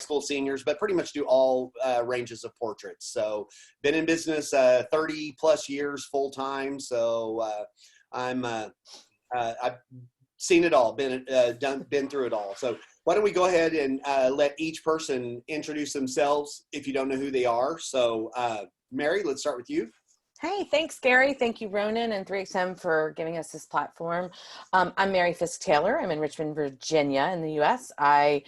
school seniors, but pretty much do all ranges of portraits. So been in business 30 plus years full time. So I've seen it all, been through it all. So why don't we go ahead and let each person introduce themselves if you don't know who they are. So Mary, let's start with you. Hey, thanks, Gary. Thank you, Ronan and 3XM for giving us this platform. I'm Mary Fisk Taylor. I'm in Richmond, Virginia in the U.S. I,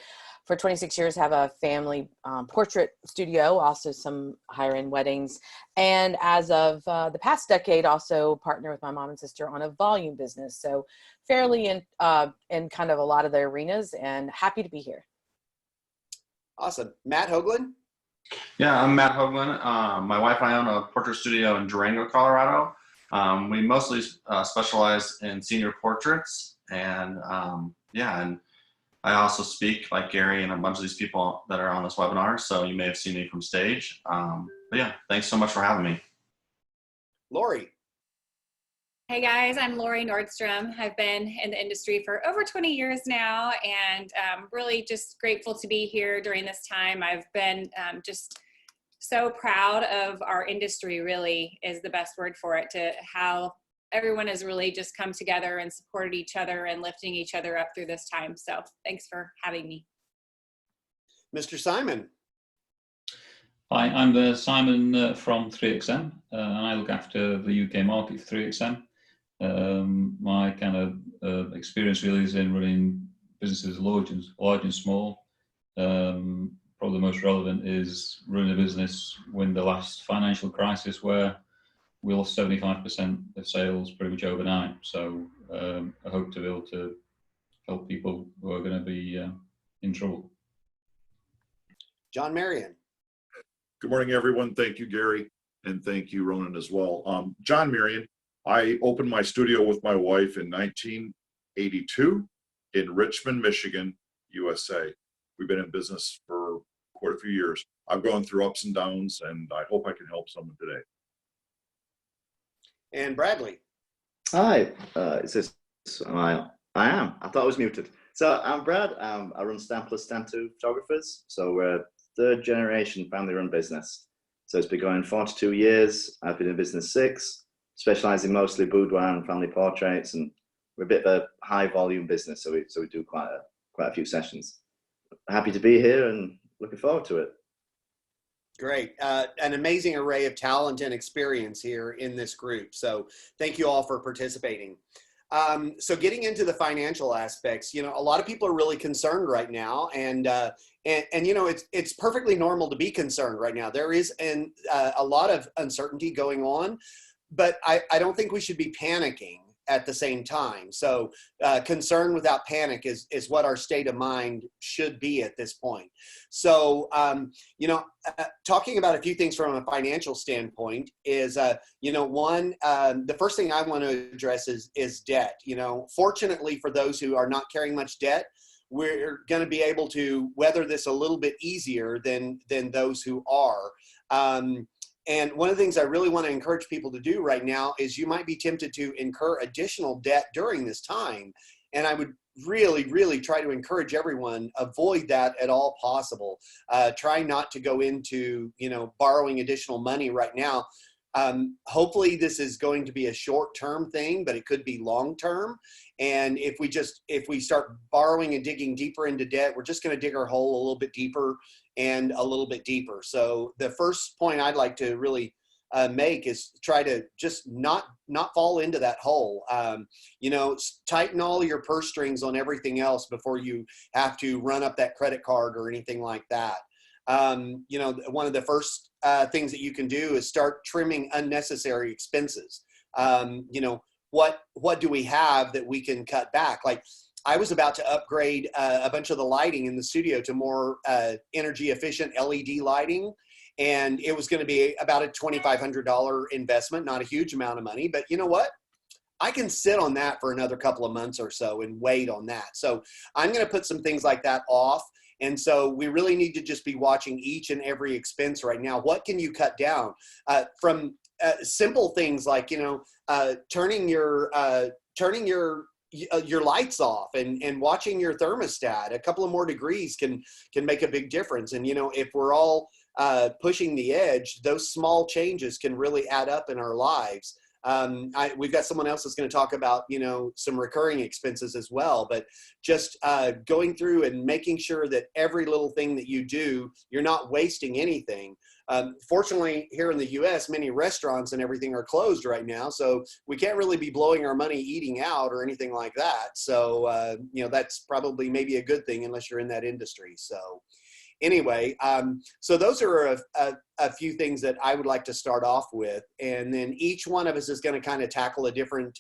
for 26 years, have a family portrait studio, also some higher-end weddings. And as of the past decade, also partner with my mom and sister on a volume business. So fairly in kind of a lot of the arenas, and happy to be here. Awesome. Matt Hoaglin? Yeah, I'm Matt Hoaglin. My wife and I own a portrait studio in Durango, Colorado. We mostly specialize in senior portraits, and and I also speak like Gary and a bunch of these people that are on this webinar, so you may have seen me from stage. But yeah, thanks so much for having me. Lori. Hey guys, I'm Lori Nordstrom. I've been in the industry for over 20 years now, and really just grateful to be here during this time. I've been just so proud of our industry, really is the best word for it, to how everyone has really just come together and supported each other and lifting each other up through this time. So thanks for having me. Mr. Simon. Hi, I'm Simon from 3XM, and I look after the UK market for 3XM. My kind of experience really is in running businesses large and small. Probably the most relevant is running a business when the last financial crisis, where we lost 75% of sales pretty much overnight. So I hope to be able to help people who are going to be in trouble. John Marion. Good morning, everyone. Thank you, Gary, and thank you, Ronan, as well. John Marion. I opened my studio with my wife in 1982 in Richmond, Michigan, USA. We've been in business for quite a few years. I've gone through ups and downs, and I hope I can help someone today. And Bradley. Hi, I am. I thought I was muted. So I'm Brad. I run Stamp Plus Stamp 2 Photographers. So we're a third generation family run business. So it's been going 42 years. I've been in business 6. Specializing mostly boudoir and family portraits, and we're a bit of a high volume business, so we do quite a few sessions. Happy to be here and looking forward to it. Great. An amazing array of talent and experience here in this group. So thank you all for participating. So getting into the financial aspects, you know, a lot of people are really concerned right now, and you know, it's perfectly normal to be concerned right now. There is a lot of uncertainty going on, but I don't think we should be panicking at the same time. So concern without panic is what our state of mind should be at this point. So, you know, talking about a few things from a financial standpoint is, you know, one, the first thing I want to address is debt. You know, fortunately for those who are not carrying much debt, we're going to be able to weather this a little bit easier than those who are. And one of the things I really want to encourage people to do right now is you might be tempted to incur additional debt during this time. And I would really, really try to encourage everyone, avoid that at all possible. Try not to go into, you know, borrowing additional money right now. Hopefully this is going to be a short-term thing, but it could be long-term. And if we start borrowing and digging deeper into debt, we're just going to dig our hole a little bit deeper and a little bit deeper. So the first point I'd like to really make is try to just not fall into that hole. You know, tighten all your purse strings on everything else before you have to run up that credit card or anything like that. You know, one of the first things that you can do is start trimming unnecessary expenses. You know, what do we have that we can cut back? Like, I was about to upgrade a bunch of the lighting in the studio to more energy efficient LED lighting. And it was going to be about a $2,500 investment, not a huge amount of money, but you know what? I can sit on that for another couple of months or so and wait on that. So I'm going to put some things like that off. And so we really need to just be watching each and every expense right now. What can you cut down from simple things like, you know, turning your your lights off, and watching your thermostat. A couple of more degrees can make a big difference. And, you know, if we're all pushing the edge, those small changes can really add up in our lives. We've got someone else that's going to talk about, you know, some recurring expenses as well, but just going through and making sure that every little thing that you do, you're not wasting anything. Fortunately, here in the US, many restaurants and everything are closed right now, so we can't really be blowing our money eating out or anything like that. So, you know, that's probably maybe a good thing unless you're in that industry. So anyway, so those are a few things that I would like to start off with. And then each one of us is going to kind of tackle a different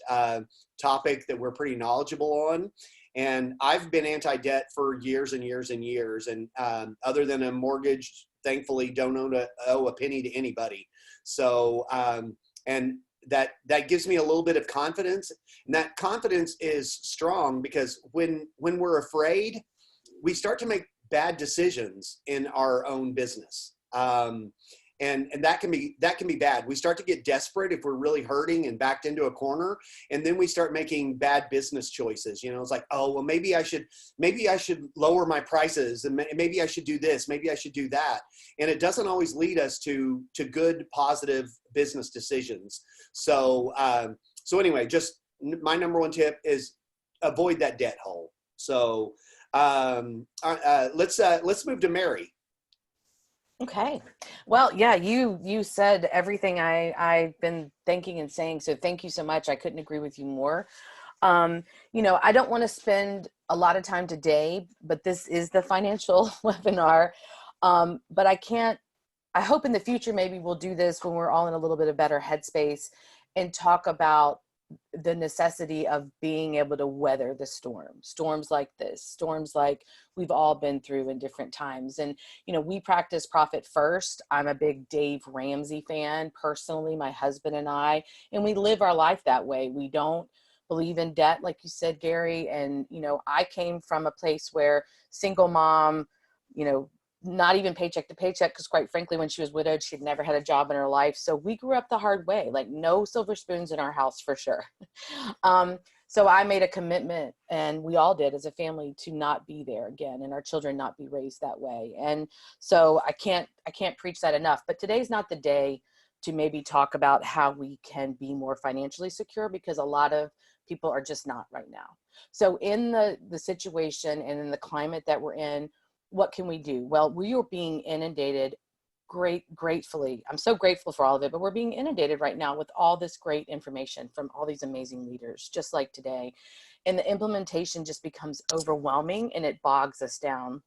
topic that we're pretty knowledgeable on. And I've been anti-debt for years and years and years. And other than a mortgage, thankfully, don't owe a penny to anybody. So, and that gives me a little bit of confidence. And that confidence is strong because when we're afraid, we start to make bad decisions in our own business. And that can be bad. We start to get desperate if we're really hurting and backed into a corner. And then we start making bad business choices. You know, it's like, oh, well, maybe I should lower my prices, and maybe I should do this, maybe I should do that. And it doesn't always lead us to good, positive business decisions. So, so anyway, just my number one tip is avoid that debt hole. So, let's move to Mary. Okay. Well, yeah, you said everything I've been thinking and saying. So thank you so much. I couldn't agree with you more. You know, I don't want to spend a lot of time today, but this is the financial webinar. But I hope in the future, maybe we'll do this when we're all in a little bit of better headspace and talk about the necessity of being able to weather the storms like this, storms like we've all been through in different times. And, you know, we practice profit first. I'm a big Dave Ramsey fan personally, my husband and I, and we live our life that way. We don't believe in debt, like you said, Gary. And, you know, I came from a place where single mom, you know, not even paycheck to paycheck, because quite frankly, when she was widowed, she'd never had a job in her life. So we grew up the hard way, like no silver spoons in our house for sure. So I made a commitment, and we all did as a family, to not be there again, and our children not be raised that way. And so I can't preach that enough. But today's not the day to maybe talk about how we can be more financially secure, because a lot of people are just not right now. So in the situation and in the climate that we're in, what can we do? Well, we are being inundated gratefully. I'm so grateful for all of it, but we're being inundated right now with all this great information from all these amazing leaders, just like today. And the implementation just becomes overwhelming, and it bogs us down.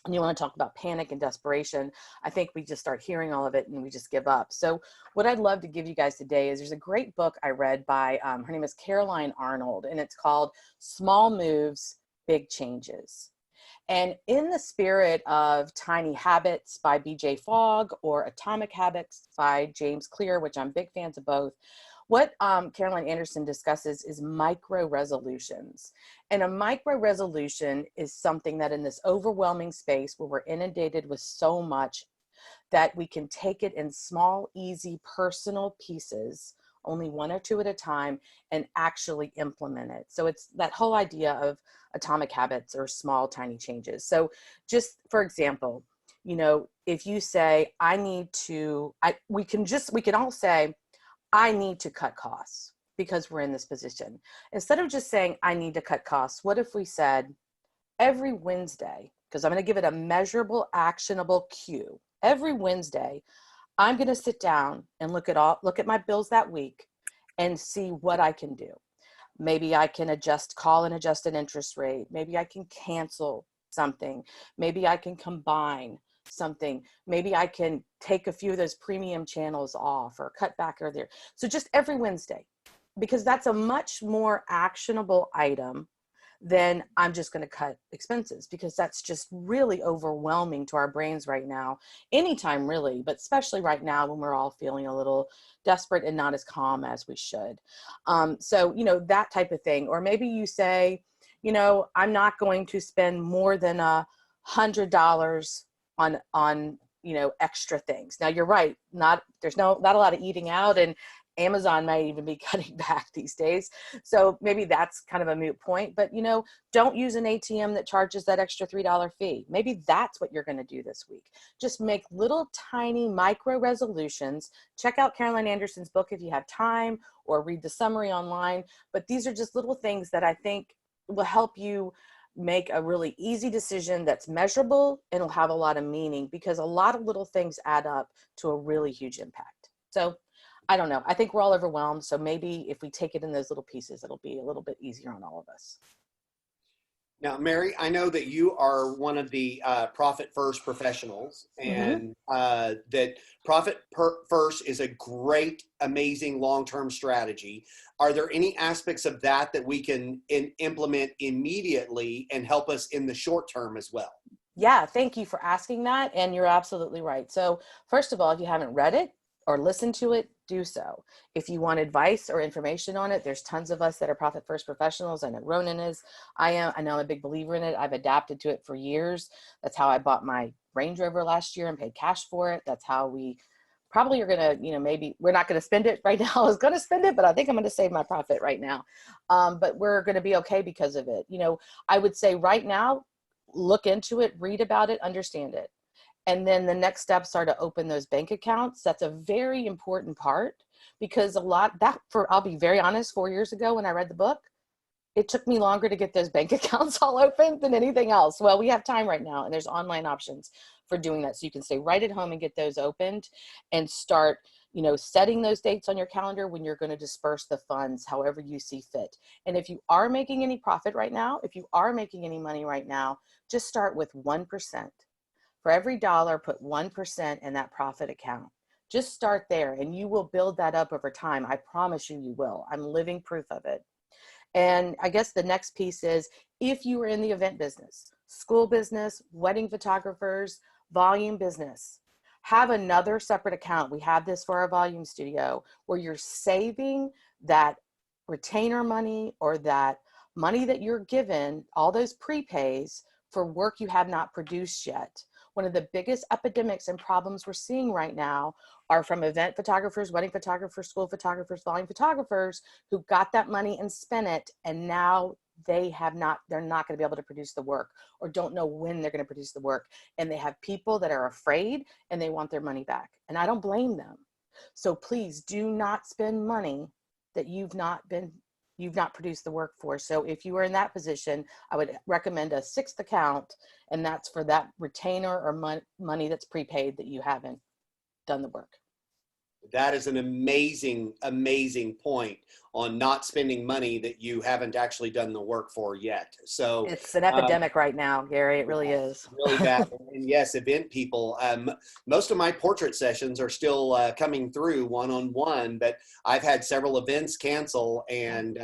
And you want to talk about panic and desperation. I think we just start hearing all of it and we just give up. So what I'd love to give you guys today is there's a great book I read by, her name is Caroline Arnold, and it's called Small Moves, Big Changes. And in the spirit of Tiny Habits by B.J. Fogg or Atomic Habits by James Clear, which I'm big fans of both, what Caroline Anderson discusses is micro resolutions. And a micro resolution is something that in this overwhelming space where we're inundated with so much, that we can take it in small, easy, personal pieces, only one or two at a time, and actually implement it. So it's that whole idea of atomic habits or small, tiny changes. So just for example, you know, if you say, we can all say, I need to cut costs because we're in this position. Instead of just saying, I need to cut costs, what if we said, every Wednesday, because I'm going to give it a measurable, actionable cue. Every Wednesday, I'm going to sit down and look at my bills that week and see what I can do. Maybe I can call and adjust an interest rate. Maybe I can cancel something. Maybe I can combine something. Maybe I can take a few of those premium channels off or cut back or there. So just every Wednesday, because that's a much more actionable item than I'm just going to cut expenses, because that's just really overwhelming to our brains right now, anytime really, but especially right now when we're all feeling a little desperate and not as calm as we should. So, you know, that type of thing. Or maybe you say, you know, I'm not going to spend more than $100 on, you know, extra things. Now you're right. There's not a lot of eating out, and Amazon might even be cutting back these days. So maybe that's kind of a moot point, but you know, don't use an ATM that charges that extra $3 fee. Maybe that's what you're going to do this week. Just make little tiny micro resolutions. Check out Caroline Anderson's book if you have time, or read the summary online. But these are just little things that I think will help you make a really easy decision that's measurable and will have a lot of meaning, because a lot of little things add up to a really huge impact. So I don't know. I think we're all overwhelmed. So maybe if we take it in those little pieces, it'll be a little bit easier on all of us. Now, Mary, I know that you are one of the Profit First professionals, and that Profit First is a great, amazing long-term strategy. Are there any aspects of that that we can implement immediately and help us in the short term as well? Yeah, thank you for asking that. And you're absolutely right. So first of all, if you haven't read it or listened to it, do so. If you want advice or information on it, there's tons of us that are Profit First professionals. I know Ronan is. I know I'm a big believer in it. I've adapted to it for years. That's how I bought my Range Rover last year and paid cash for it. That's how we probably are going to, you know, maybe we're not going to spend it right now. I was going to spend it, but I think I'm going to save my profit right now. But we're going to be okay because of it. You know, I would say right now, look into it, read about it, understand it. And then the next steps are to open those bank accounts. That's a very important part, because I'll be very honest, 4 years ago when I read the book, it took me longer to get those bank accounts all open than anything else. Well, we have time right now, and there's online options for doing that. So you can stay right at home and get those opened and start, you know, setting those dates on your calendar when you're going to disperse the funds however you see fit. And if you are making any profit right now, if you are making any money right now, just start with 1%. For every dollar, put 1% in that profit account. Just start there, and you will build that up over time. I promise you, you will. I'm living proof of it. And I guess the next piece is, if you are in the event business, school business, wedding photographers, volume business, have another separate account. We have this for our volume studio, where you're saving that retainer money or that money that you're given, all those prepays for work you have not produced yet. One of the biggest epidemics and problems we're seeing right now are from event photographers, wedding photographers, school photographers, volume photographers who got that money and spent it, and now they're not going to be able to produce the work, or don't know when they're going to produce the work. And they have people that are afraid and they want their money back. And I don't blame them. So please do not spend money that you've not produced the work for. So if you are in that position, I would recommend a 6th account, and that's for that retainer or money that's prepaid that you haven't done the work. That is an amazing, amazing point on not spending money that you haven't actually done the work for yet. So it's an epidemic right now, Gary. It really is. Really bad. And yes, event people. Most of my portrait sessions are still coming through one-on-one, but I've had several events cancel, and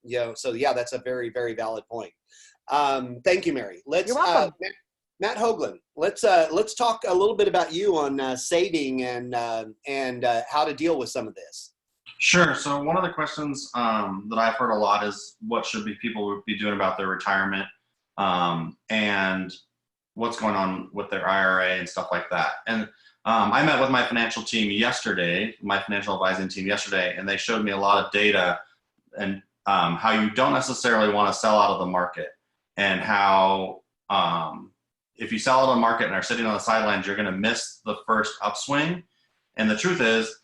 you know, so yeah, that's a very, very valid point. Thank you, Mary. You're welcome. Matt Hoaglin, let's talk a little bit about you on saving and how to deal with some of this. Sure. So one of the questions that I've heard a lot is, what should people be doing about their retirement, and what's going on with their IRA and stuff like that. And I met with my financial team yesterday, my financial advising team yesterday, and they showed me a lot of data and how you don't necessarily want to sell out of the market, and how if you sell out of the market and are sitting on the sidelines, you're going to miss the first upswing. And the truth is,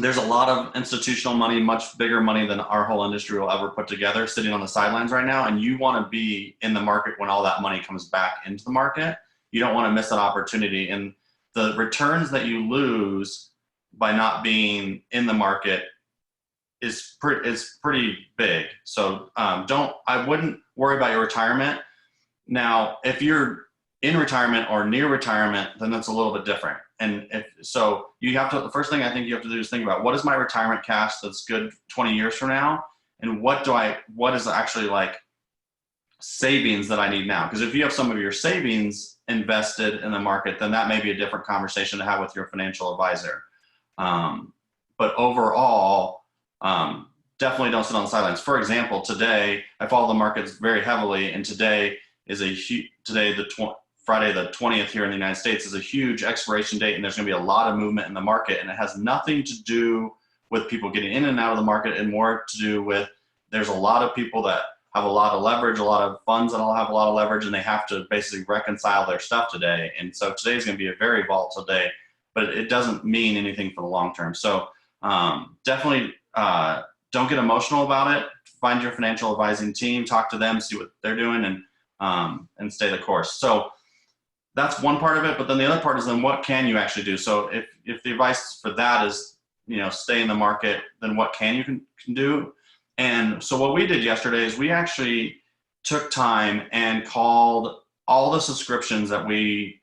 there's a lot of institutional money, much bigger money than our whole industry will ever put together, sitting on the sidelines right now. And you want to be in the market when all that money comes back into the market. You don't want to miss that opportunity. And the returns that you lose by not being in the market is pretty big. So I wouldn't worry about your retirement. Now, if you're in retirement or near retirement, then that's a little bit different. And so you have to, the first thing I think you have to do is think about, what is my retirement cash that's good 20 years from now? And what is actually like savings that I need now? Because if you have some of your savings invested in the market, then that may be a different conversation to have with your financial advisor. But overall, definitely don't sit on the sidelines. For example, today, I follow the markets very heavily, and today is Friday the 20th here in the United States is a huge expiration date, and there's going to be a lot of movement in the market, and it has nothing to do with people getting in and out of the market, and more to do with there's a lot of people that have a lot of leverage, a lot of funds that all have a lot of leverage, and they have to basically reconcile their stuff today. And so today is going to be a very volatile day, but it doesn't mean anything for the long term. So definitely don't get emotional about it. Find your financial advising team, talk to them, see what they're doing, and stay the course. So that's one part of it. But then the other part is then what can you actually do? So if the advice for that is, stay in the market, then what can do? And so what we did yesterday is we actually took time and called all the subscriptions that we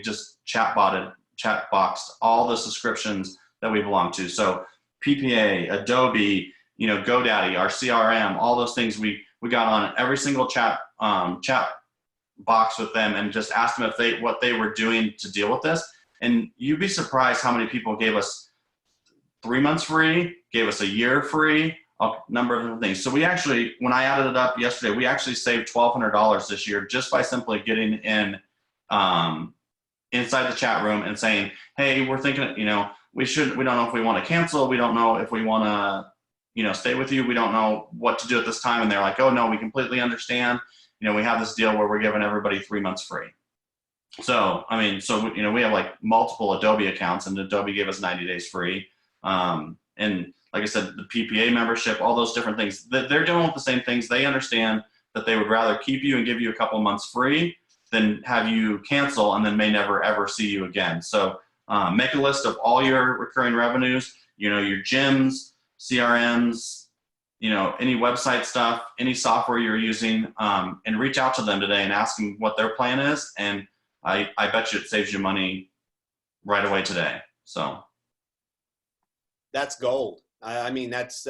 just chat boxed all the subscriptions that we belong to. So PPA, Adobe, GoDaddy, our CRM, all those things, we got on every single chat box with them and just asked them what they were doing to deal with this. And you'd be surprised how many people gave us 3 months free, gave us a year free, a number of different things. So we actually, when I added it up yesterday, we actually saved $1,200 this year just by simply getting in inside the chat room and saying, hey, we're thinking, we don't know if we want to cancel. We don't know if we want to, stay with you. We don't know what to do at this time. And they're like, oh no, we completely understand. We have this deal where we're giving everybody 3 months free. So, we have like multiple Adobe accounts, and Adobe gave us 90 days free. And like I said, the PPA membership, all those different things, they're dealing with the same things. They understand that they would rather keep you and give you a couple months free than have you cancel and then may never ever see you again. So make a list of all your recurring revenues, your gyms, CRMs, any website stuff, any software you're using, and reach out to them today and ask them what their plan is. And I bet you it saves you money right away today. So that's gold. That's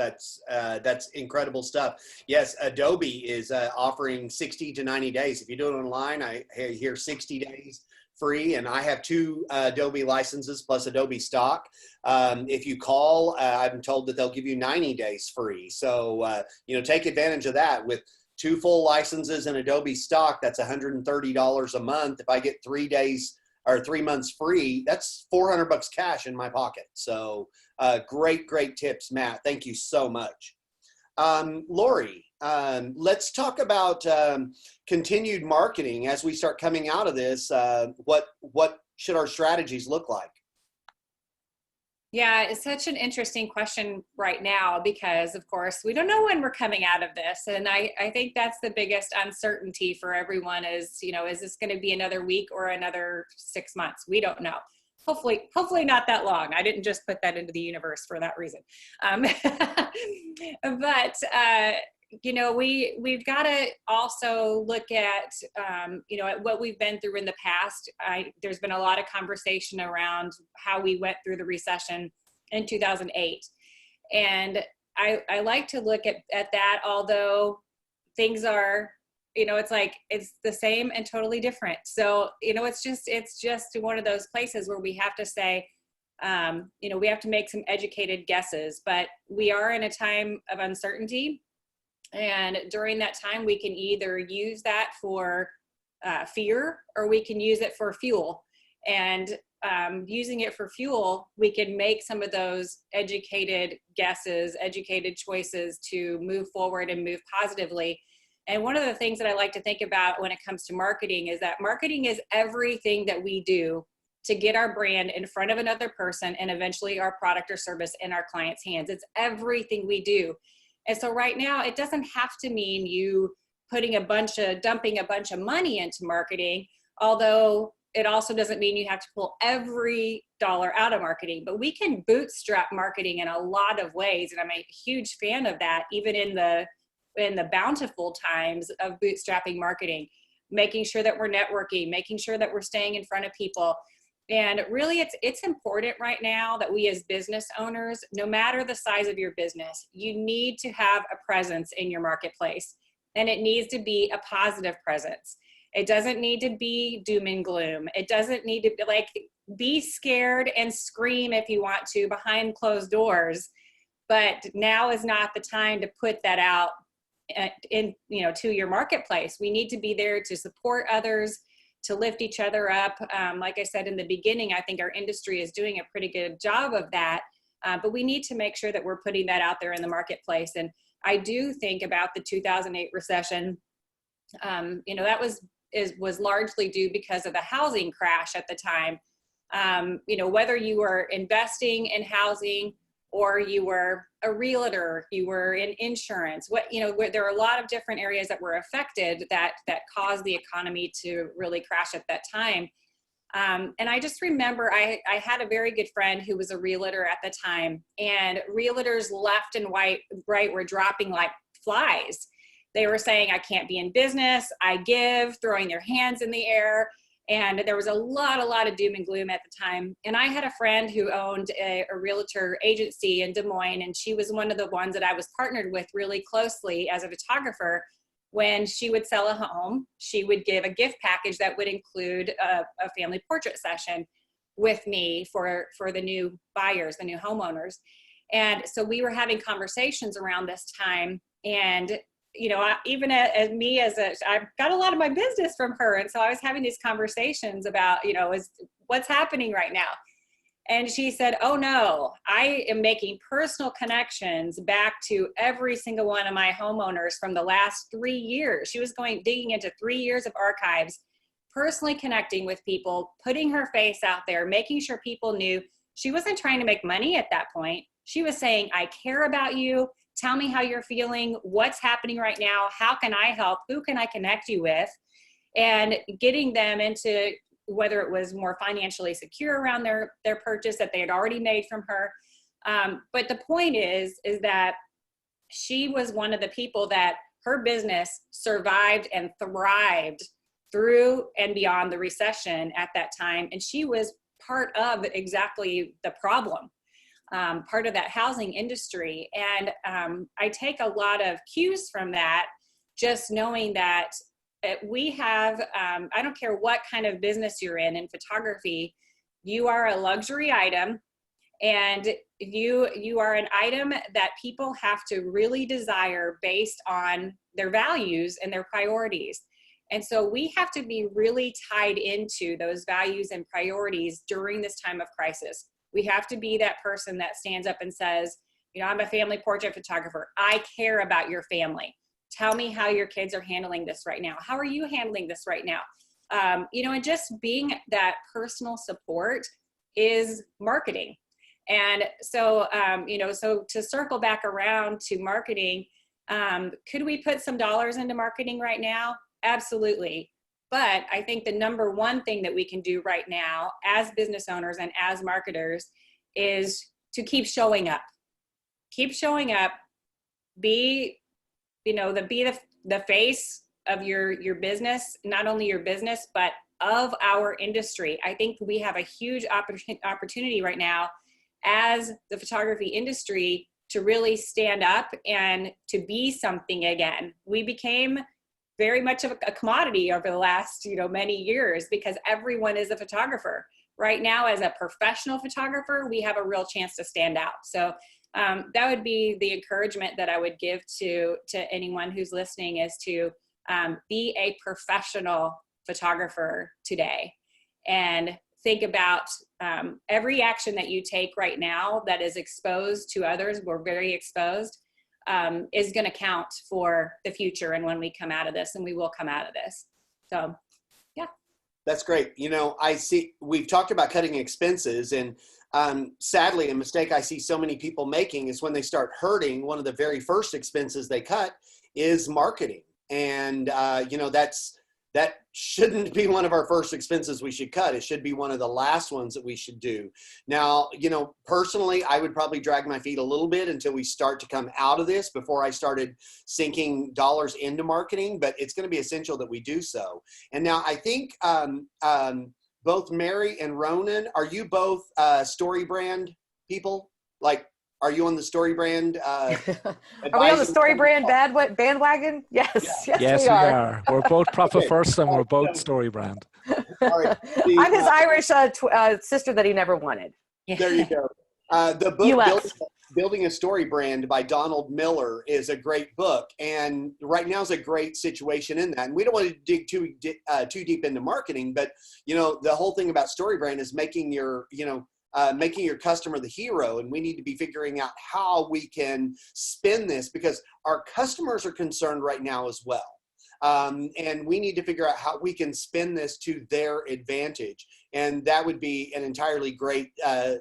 incredible stuff. Yes, Adobe is offering 60 to 90 days. If you do it online, I hear 60 days free, and I have 2 Adobe licenses plus Adobe stock. If you call, I'm told that they'll give you 90 days free. So, take advantage of that. With 2 full licenses and Adobe stock, that's $130 a month. If I get 3 days or 3 months free, that's $400 cash in my pocket. So great tips, Matt. Thank you so much. Lori, let's talk about continued marketing as we start coming out of this. What should our strategies look like? Yeah, it's such an interesting question right now because, of course, we don't know when we're coming out of this. And I think that's the biggest uncertainty for everyone is, is this going to be another week or another 6 months? We don't know. Hopefully not that long. I didn't just put that into the universe for that reason. But we've got to also look at, at what we've been through in the past. There's been a lot of conversation around how we went through the recession in 2008. And I like to look at that, although things are, it's the same and totally different. So, it's just one of those places where we have to say, we have to make some educated guesses, but we are in a time of uncertainty. And during that time, we can either use that for fear or we can use it for fuel. And using it for fuel, we can make some of those educated guesses, educated choices to move forward and move positively. And one of the things that I like to think about when it comes to marketing is that marketing is everything that we do to get our brand in front of another person and eventually our product or service in our client's hands. It's everything we do. And so right now, it doesn't have to mean you dumping a bunch of money into marketing, although it also doesn't mean you have to pull every dollar out of marketing. But we can bootstrap marketing in a lot of ways. And I'm a huge fan of that, even in the bountiful times of bootstrapping marketing, making sure that we're networking, making sure that we're staying in front of people. And really, it's important right now that we as business owners, no matter the size of your business, you need to have a presence in your marketplace. And it needs to be a positive presence. It doesn't need to be doom and gloom. It doesn't need to be scared and scream if you want to behind closed doors. But now is not the time to put that out to your marketplace. We need to be there to support others, to lift each other up. Like I said in the beginning, I think our industry is doing a pretty good job of that. But we need to make sure that we're putting that out there in the marketplace. And I do think about the 2008 recession. That was largely due because of the housing crash at the time. Whether you were investing in housing or you were a realtor, you were in insurance, there are a lot of different areas that were affected that caused the economy to really crash at that time. And I just remember I had a very good friend who was a realtor at the time, and realtors left and right were dropping like flies. They were saying, I can't be in business, I give, throwing their hands in the air. And there was a lot of doom and gloom at the time. And I had a friend who owned a realtor agency in Des Moines, and she was one of the ones that I was partnered with really closely as a photographer. When she would sell a home, she would give a gift package that would include a family portrait session with me for the new buyers, the new homeowners. And so we were having conversations around this time, and even as me I've got a lot of my business from her. And so I was having these conversations about, what's happening right now. And she said, oh no, I am making personal connections back to every single one of my homeowners from the last 3 years. She was digging into 3 years of archives, personally connecting with people, putting her face out there, making sure people knew. She wasn't trying to make money at that point. She was saying, I care about you. Tell me how you're feeling, what's happening right now, how can I help, who can I connect you with, and getting them into whether it was more financially secure around their purchase that they had already made from her. But the point is that she was one of the people that her business survived and thrived through and beyond the recession at that time. And she was part of exactly the problem. Part of that housing industry. And I take a lot of cues from that, just knowing that we have, I don't care what kind of business you're in photography, you are a luxury item, and you are an item that people have to really desire based on their values and their priorities. And so we have to be really tied into those values and priorities during this time of crisis. We have to be that person that stands up and says, I'm a family portrait photographer. I care about your family. Tell me how your kids are handling this right now. How are you handling this right now? And just being that personal support is marketing. And so, so to circle back around to marketing, could we put some dollars into marketing right now? Absolutely. But I think the number one thing that we can do right now as business owners and as marketers is to keep showing up. Keep showing up. Be the face of your business, not only your business, but of our industry. I think we have a huge opportunity right now as the photography industry to really stand up and to be something again. We became very much of a commodity over the last, many years, because everyone is a photographer. Right now, as a professional photographer, we have a real chance to stand out. So that would be the encouragement that I would give to anyone who's listening, is to be a professional photographer today, and think about every action that you take right now that is exposed to others. We're very exposed. Is going to count for the future and when we come out of this, and we will come out of this. So, yeah. That's great. I see we've talked about cutting expenses, and sadly, a mistake I see so many people making is when they start hurting, one of the very first expenses they cut is marketing. And, that shouldn't be one of our first expenses we should cut. It should be one of the last ones that we should do. Now, personally, I would probably drag my feet a little bit until we start to come out of this before I started sinking dollars into marketing, but it's going to be essential that we do so. And now I think both Mary and Ronan, are you both Story Brand people? Like, are you on the Story Brand? Are we on the Story Brand bandwagon? Yes, yes, we are. We're both Profit First, and we're both Story Brand. Right. I'm his Irish sister that he never wanted. There you go. The book Building a Story Brand by Donald Miller is a great book, and right now is a great situation in that. And we don't want to dig too deep into marketing, but the whole thing about Story Brand is making your making your customer the hero, and we need to be figuring out how we can spin this, because our customers are concerned right now as well. And we need to figure out how we can spin this to their advantage. And that would be an entirely great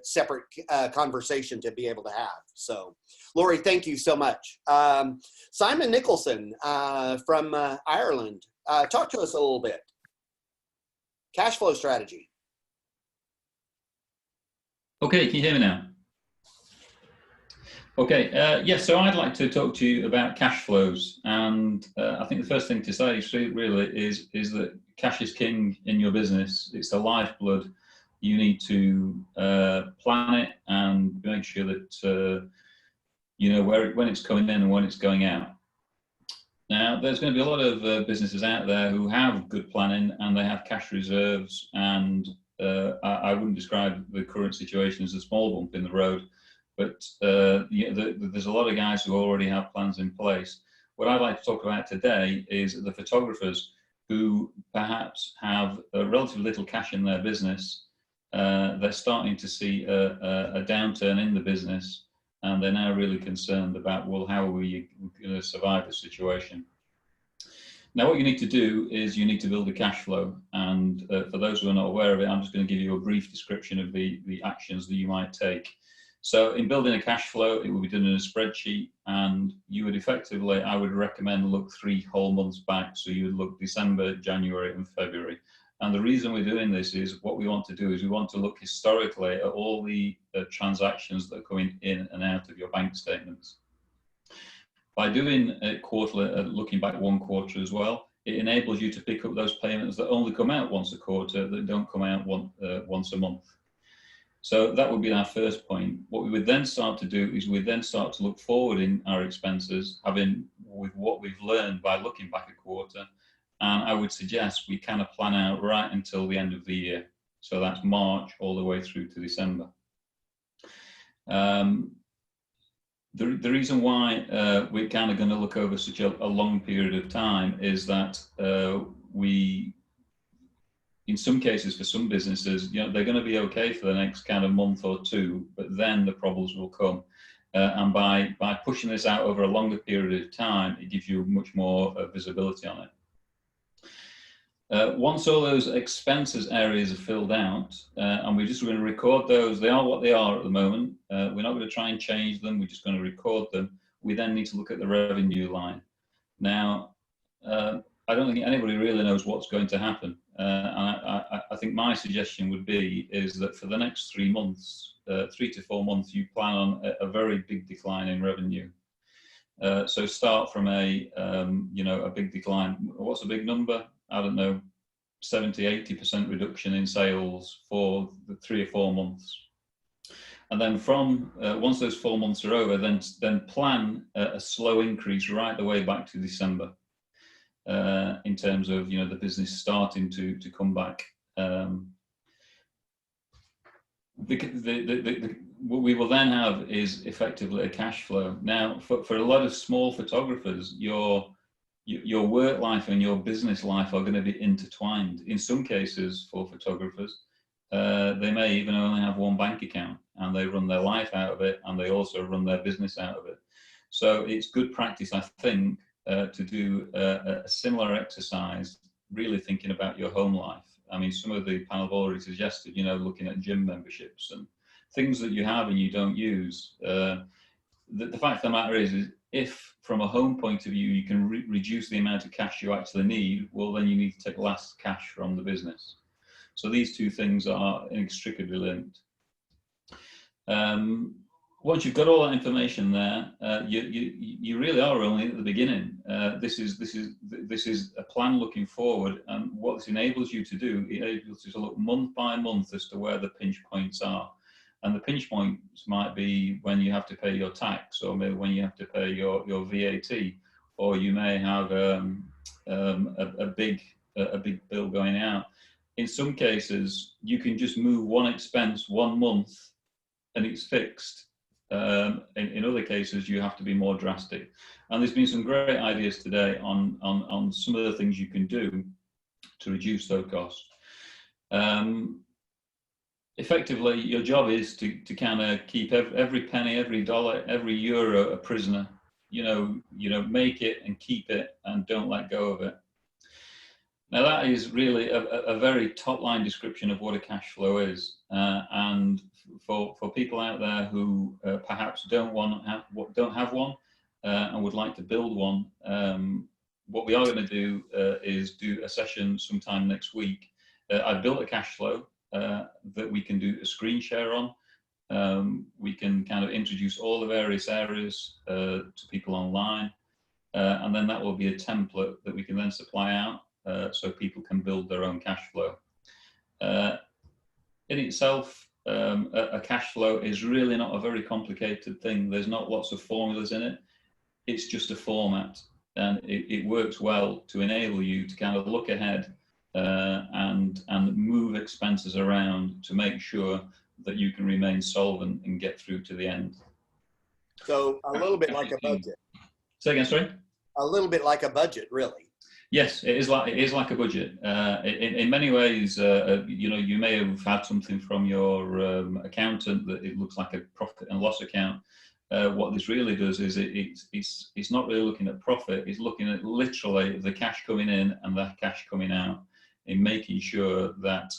separate conversation to be able to have. So, Lori, thank you so much. Simon Nicholson from Ireland, talk to us a little bit. Cash flow strategy. Okay, can you hear me now? Okay, yes, so I'd like to talk to you about cash flows, and I think the first thing to say really is that cash is king in your business. It's the lifeblood. You need to plan it and make sure that you know when it's coming in and when it's going out. Now, there's going to be a lot of businesses out there who have good planning and they have cash reserves, and I wouldn't describe the current situation as a small bump in the road. But yeah, there's a lot of guys who already have plans in place. What I'd like to talk about today is the photographers who perhaps have relatively little cash in their business. They're starting to see a downturn in the business, and they're now really concerned about, well, how are we going to survive the situation? Now, what you need to do is you need to build a cash flow. And for those who are not aware of it, I'm just going to give you a brief description of the actions that you might take. So in building a cash flow, it will be done in a spreadsheet, and you would effectively, I would recommend, look 3 whole months back. So you would look December, January and February. And the reason we're doing this is what we want to do is we want to look historically at all the transactions that are coming in and out of your bank statements. By doing it quarterly, looking back 1 quarter as well, it enables you to pick up those payments that only come out once a quarter, that don't come out once a month. So that would be our first point. What we would then start to do is we'd then start to look forward in our expenses, with what we've learned by looking back a quarter. And I would suggest we kind of plan out right until the end of the year. So that's March all the way through to December. The reason why we're kind of going to look over such a long period of time is that in some cases, for some businesses, you know, they're going to be okay for the next kind of month or 2, but then the problems will come. And by pushing this out over a longer period of time, it gives you much more visibility on it. Once all those expenses areas are filled out, and we're just going to record those, they are what they are at the moment. We're not going to try and change them, we're just going to record them. We then need to look at the revenue line. Now, I don't think anybody really knows what's going to happen. I think my suggestion would be is that for the next 3 months, 3 to 4 months, you plan on a very big decline in revenue. So start from a big decline. What's a big number? I don't know, 70–80% reduction in sales for the 3 or 4 months. And then from once those 4 months are over, then plan a slow increase right the way back to December. In terms of, you know, the business starting to come back. What we will then have is effectively a cash flow. Now, for a lot of small photographers, your work life and your business life are going to be intertwined. In some cases, for photographers, they may even only have 1 bank account, and they run their life out of it, and they also run their business out of it. So it's good practice, I think, to do a similar exercise, really thinking about your home life. I mean, some of the panel have already suggested, you know, looking at gym memberships and things that you have and you don't use. The fact of the matter is if from a home point of view, you can reduce the amount of cash you actually need, well, then you need to take less cash from the business. So these 2 things are inextricably linked. Once you've got all that information there, you really are only at the beginning. This is a plan looking forward, and what this enables you to do, it enables you to look month by month as to where the pinch points are. And the pinch points might be when you have to pay your tax, or maybe when you have to pay your VAT, or you may have a big bill going out. In some cases, you can just move one expense 1 month, and it's fixed. In other cases, you have to be more drastic. And there's been some great ideas today on some of the things you can do to reduce those costs. effectively, your job is to kind of keep every penny, every dollar, every euro a prisoner. Make it and keep it and don't let go of it. Now that is really a very top line description of what a cash flow is. And for people out there who perhaps don't have one and would like to build one, what we are going to do is do a session sometime next week. I've built a cash flow that we can do a screen share on. We can kind of introduce all the various areas to people online, and then that will be a template that we can then supply out so people can build their own cash flow. In itself, a cash flow is really not a very complicated thing. There's not lots of formulas in it. It's just a format, and it works well to enable you to kind of look ahead and move expenses around to make sure that you can remain solvent and get through to the end. So a little bit like a budget. Say again, sorry? A little bit like a budget, really. Yes, it is like a budget. In many ways, you may have had something from your accountant that it looks like a profit and loss account. What this really does is it's not really looking at profit. It's looking at literally the cash coming in and the cash coming out, in making sure that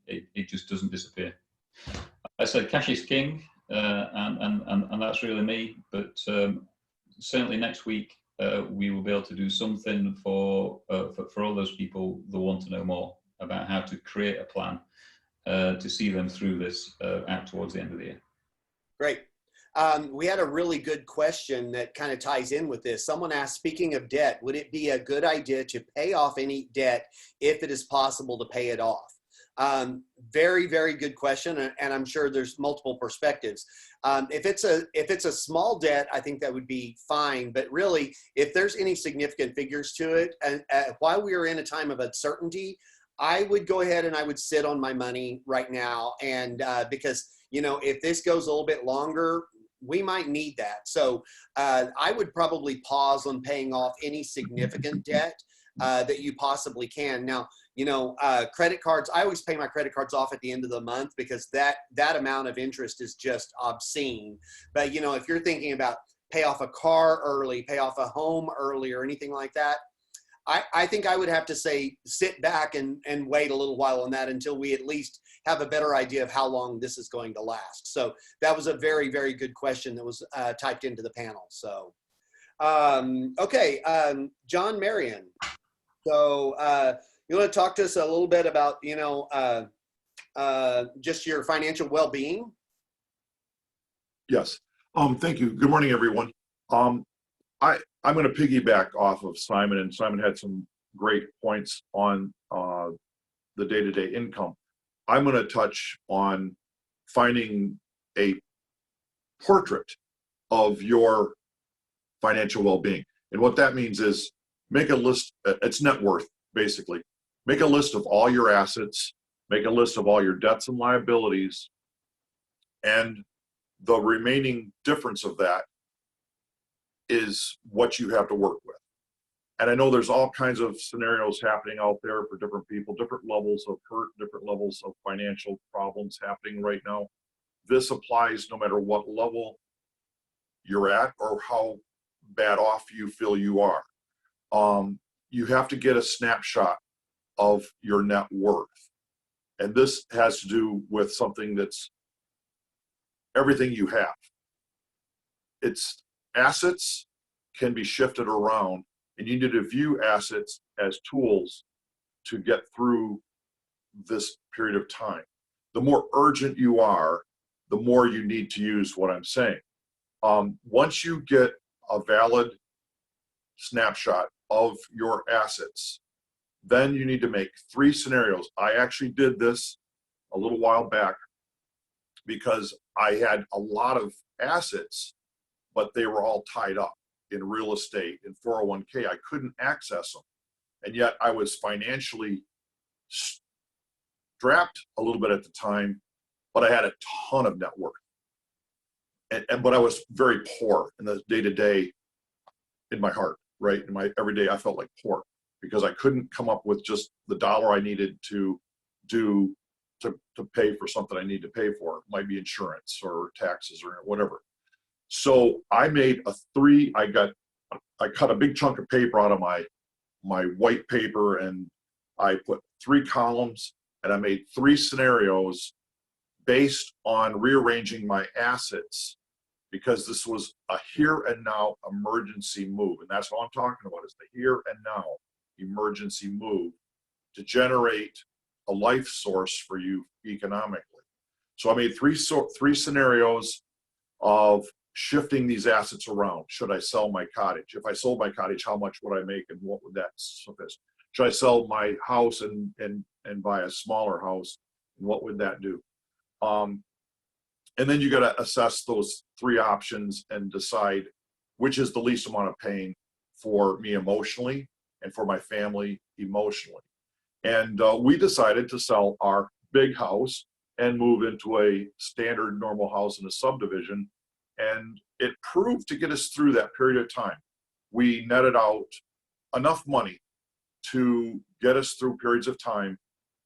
it just doesn't disappear. I said cash is king, and that's really me. But certainly next week we will be able to do something for all those people that want to know more about how to create a plan to see them through this out towards the end of the year. Great. We had a really good question that kind of ties in with this. Someone asked, speaking of debt, would it be a good idea to pay off any debt if it is possible to pay it off? Very, very good question, and I'm sure there's multiple perspectives. If it's a small debt, I think that would be fine. But really, if there's any significant figures to it, and while we are in a time of uncertainty, I would go ahead and I would sit on my money right now, and because if this goes a little bit longer, we might need that. So I would probably pause on paying off any significant debt that you possibly can. Now, credit cards, I always pay my credit cards off at the end of the month because that amount of interest is just obscene. But, if you're thinking about pay off a car early, pay off a home early or anything like that, I think I would have to say sit back and wait a little while on that until we at least have a better idea of how long this is going to last. So that was a very, very good question that was typed into the panel. So, okay, John Marion. So you want to talk to us a little bit about, just your financial well-being? Yes. Thank you. Good morning, everyone. I'm going to piggyback off of Simon, and Simon had some great points on the day-to-day income. I'm going to touch on finding a portrait of your financial well-being. And what that means is make a list, it's net worth, basically. Make a list of all your assets, make a list of all your debts and liabilities, and the remaining difference of that is what you have to work with. And I know there's all kinds of scenarios happening out there for different people, different levels of hurt, different levels of financial problems happening right now. This applies no matter what level you're at or how bad off you feel you are. You have to get a snapshot of your net worth. And this has to do with something that's everything you have. It's assets can be shifted around, and you need to view assets as tools to get through this period of time. The more urgent you are, the more you need to use what I'm saying. Once you get a valid snapshot of your assets, then you need to make 3 scenarios. I actually did this a little while back because I had a lot of assets, but they were all tied up in real estate, in 401k. I couldn't access them. And yet I was financially strapped a little bit at the time, but I had a ton of net worth. But I was very poor in the day-to-day in my heart, right? In my everyday, I felt like poor because I couldn't come up with just the dollar I needed to do to pay for something I need to pay for. It might be insurance or taxes or whatever. So I made I cut a big chunk of paper out of my white paper, and I put 3 columns, and I made 3 scenarios based on rearranging my assets, because this was a here and now emergency move. And that's what I'm talking about, is the here and now emergency move to generate a life source for you economically. So I made 3 scenarios of shifting these assets around. Should I sell my cottage? If I sold my cottage, how much would I make, and what would that suffice? Should I sell my house and buy a smaller house, and what would that do? And then you got to assess those 3 options and decide which is the least amount of pain for me emotionally and for my family emotionally. And we decided to sell our big house and move into a standard normal house in a subdivision. And it proved to get us through that period of time. We netted out enough money to get us through periods of time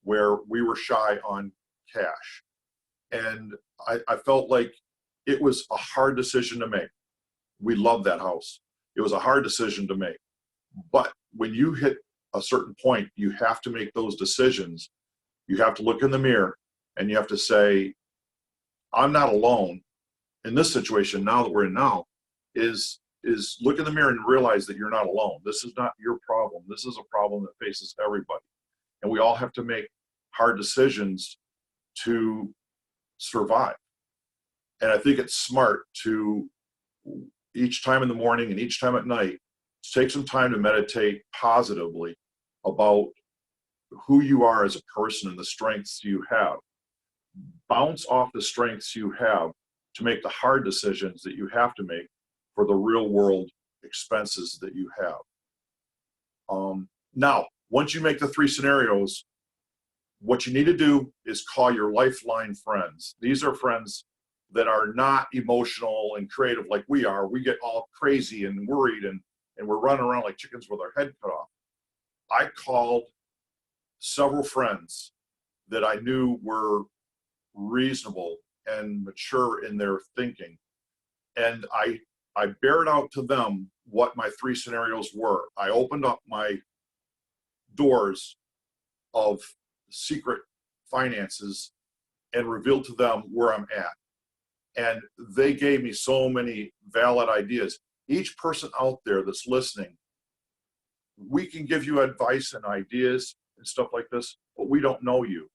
where we were shy on cash. And I felt like it was a hard decision to make. We loved that house. It was a hard decision to make. But when you hit a certain point, you have to make those decisions. You have to look in the mirror and you have to say, I'm not alone in this situation now that we're in now, is look in the mirror and realize that you're not alone. This is not your problem. This is a problem that faces everybody. And we all have to make hard decisions to survive. And I think it's smart to, each time in the morning and each time at night, take some time to meditate positively about who you are as a person and the strengths you have. Bounce off the strengths you have to make the hard decisions that you have to make for the real world expenses that you have. Now, once you make the 3 scenarios, what you need to do is call your lifeline friends. These are friends that are not emotional and creative like we are. We get all crazy and worried and we're running around like chickens with our head cut off. I called several friends that I knew were reasonable and mature in their thinking. And I bared out to them what my 3 scenarios were. I opened up my doors of secret finances and revealed to them where I'm at. And they gave me so many valid ideas. Each person out there that's listening, we can give you advice and ideas and stuff like this, but we don't know you.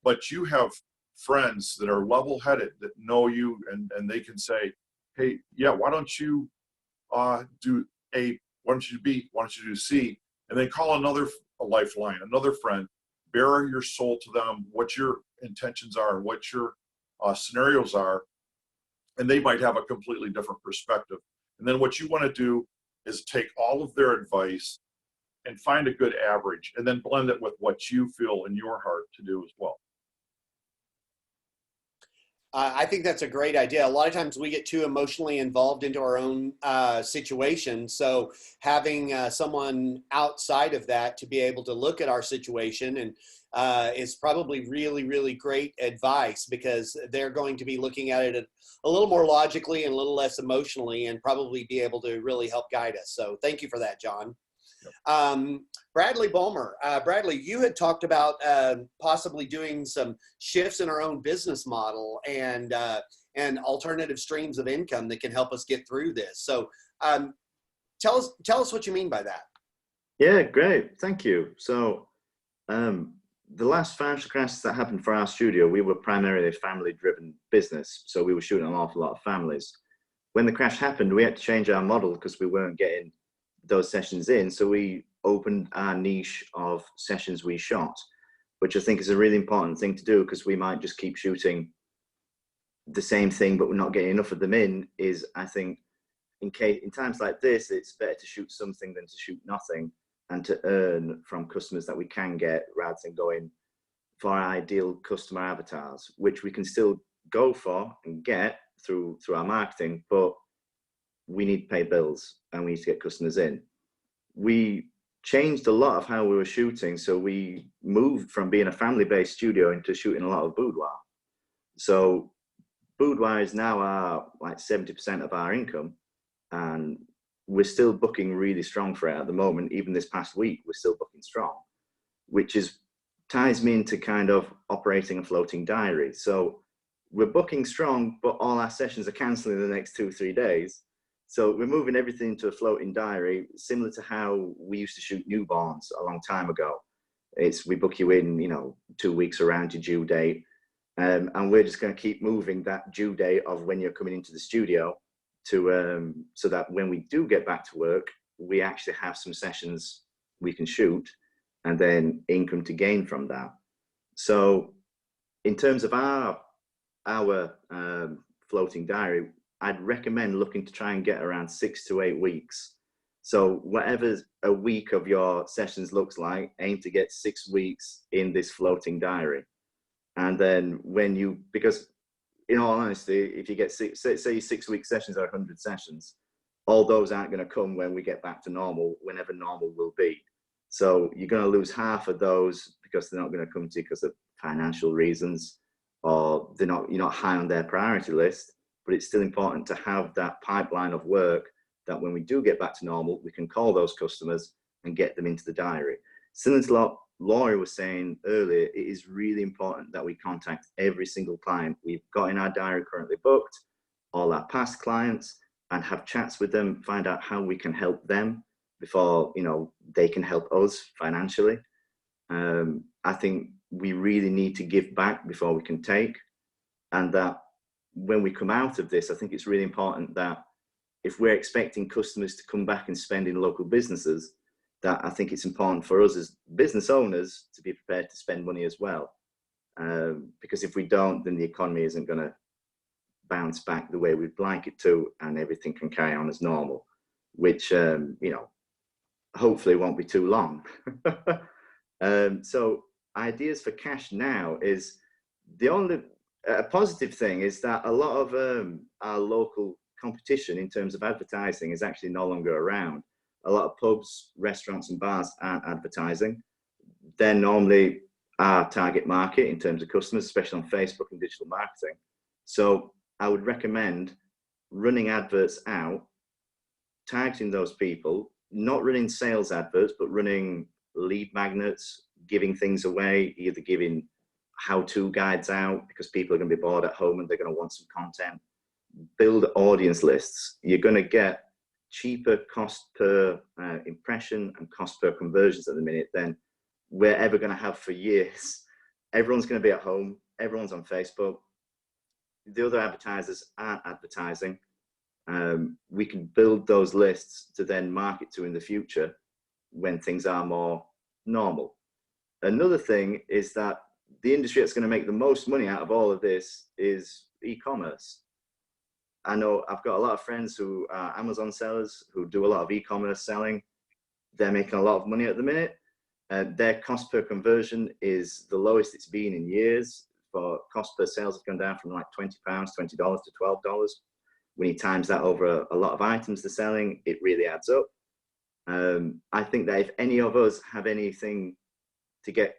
But you have friends that are level-headed, that know you, and they can say, hey, yeah, why don't you do A, why don't you do B, why don't you do C? And then call a lifeline, another friend, bare your soul to them, what your intentions are, what your scenarios are, and they might have a completely different perspective. And then what you want to do is take all of their advice and find a good average, and then blend it with what you feel in your heart to do as well. I think that's a great idea. A lot of times we get too emotionally involved into our own situation. So having someone outside of that to be able to look at our situation and is probably really, really great advice, because they're going to be looking at it a little more logically and a little less emotionally, and probably be able to really help guide us. So thank you for that, John. Bradley Bulmer. Bradley, you had talked about possibly doing some shifts in our own business model and alternative streams of income that can help us get through this. So tell us what you mean by that. Yeah, great. Thank you. So the last financial crisis that happened for our studio, we were primarily a family-driven business. So we were shooting an awful lot of families. When the crash happened, we had to change our model because we weren't getting those sessions in. So we opened our niche of sessions we shot, which I think is a really important thing to do, because we might just keep shooting the same thing, but we're not getting enough of them in. Is, I think, in times like this, it's better to shoot something than to shoot nothing, and to earn from customers that we can get, rather than going for our ideal customer avatars, which we can still go for and get through our marketing, but we need to pay bills and we need to get customers in. We changed a lot of how we were shooting. So we moved from being a family-based studio into shooting a lot of boudoir. So boudoir is now like 70% of our income, and we're still booking really strong for it at the moment. Even this past week, we're still booking strong, which ties me into kind of operating a floating diary. So we're booking strong, but all our sessions are cancelling in the next 2-3 days. So we're moving everything into a floating diary, similar to how we used to shoot newborns a long time ago. We book you in, 2 weeks around your due date. And we're just going to keep moving that due date of when you're coming into the studio to so that when we do get back to work, we actually have some sessions we can shoot and then income to gain from that. So in terms of our floating diary, I'd recommend looking to try and get around 6 to 8 weeks. So whatever a week of your sessions looks like, aim to get 6 weeks in this floating diary. And then because in all honesty, if you get say your 6 week sessions are 100 sessions, all those aren't going to come when we get back to normal, whenever normal will be. So you're going to lose half of those because they're not going to come to you because of financial reasons, or you're not high on their priority list. But it's still important to have that pipeline of work that when we do get back to normal, we can call those customers and get them into the diary. Similar to what Laurie was saying earlier, it is really important that we contact every single client we've got in our diary currently booked, all our past clients, and have chats with them, find out how we can help them before they can help us financially. I think we really need to give back before we can take, and that when we come out of this, I think it's really important that if we're expecting customers to come back and spend in local businesses, that I think it's important for us as business owners to be prepared to spend money as well. Because if we don't, then the economy isn't going to bounce back the way we'd like it to, and everything can carry on as normal, which, hopefully won't be too long. So ideas for cash now is a positive thing is that a lot of our local competition in terms of advertising is actually no longer around. A lot of pubs, restaurants and bars aren't advertising. They're normally our target market in terms of customers, especially on Facebook and digital marketing. So I would recommend running adverts out, targeting those people, not running sales adverts, but running lead magnets, giving things away, either giving how-to guides out because people are going to be bored at home and they're going to want some content. Build audience lists. You're going to get cheaper cost per impression and cost per conversions at the minute than we're ever going to have for years. Everyone's going to be at home. Everyone's on Facebook. The other advertisers aren't advertising. We can build those lists to then market to in the future when things are more normal. Another thing is that the industry that's going to make the most money out of all of this is e-commerce. I know I've got a lot of friends who are Amazon sellers who do a lot of e-commerce selling. They're making a lot of money at the minute. Their cost per conversion is the lowest it's been in years. For cost per sales has gone down from like £20, $20 to $12. When you times that over a lot of items they're selling, it really adds up. I think that if any of us have anything to get,